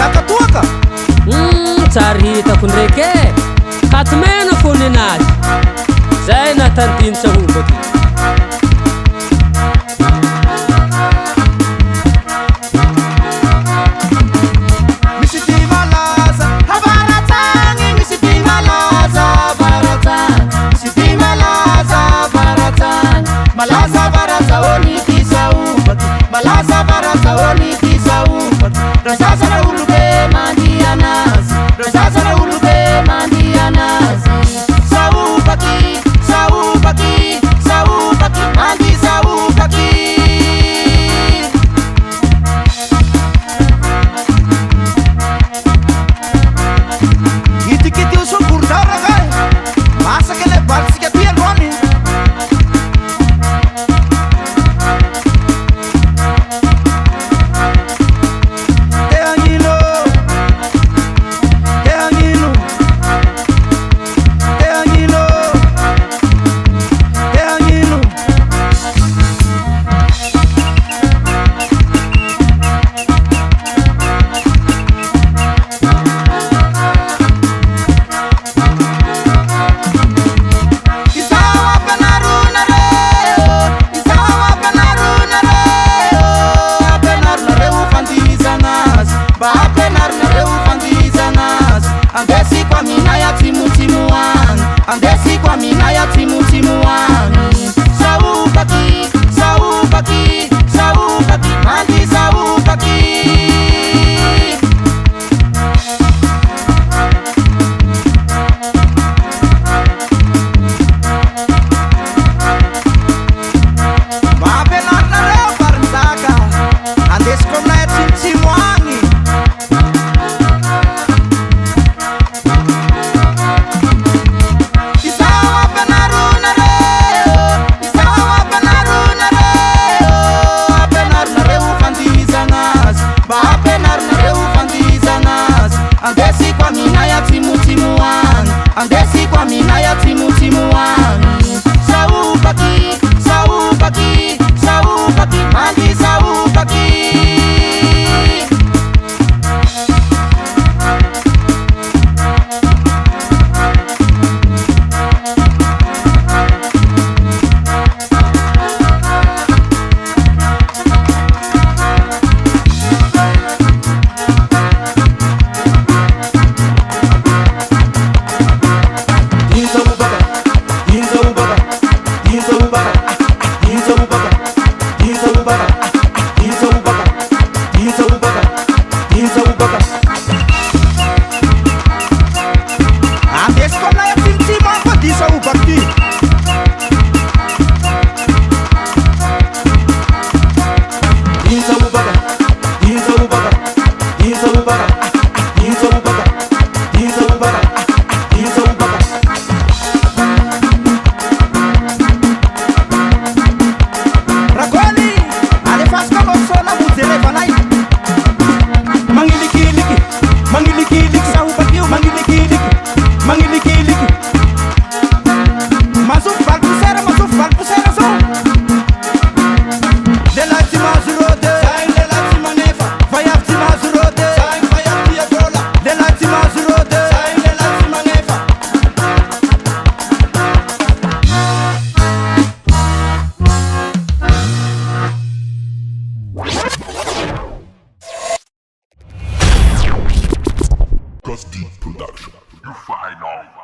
Zakatoaka tsary hitako ndraiky katomena fony anazy zay nahatantiny tsahobaky misy ty malaza avaratagny misy ty malaza avaratagny misy ty malaza avaratagny malaza avaraza ony ty sahobaky malaza avaraza ony ty sahobaky rasasana olobe mandia anazy rasasana olobe mandia anazy sahobaky sahobaky sahobaky mandi sahobaky itikity usongurdaraga masaky le balitsika ty androany andesi kwa mina ya timutimu wangu andesi kwa mina ya timutimu wangu sahobaky sahobaky sahobaky mandi sahobaky mahapenarina reo farinzaka andesi kwa mina ya timutimu wangu andesi kwa mina ya timutimu wangu andesi kwa mina ya timutimu wangu sahobaky sahobaky sahobaky mandi sahobaky Deep Production. You find out.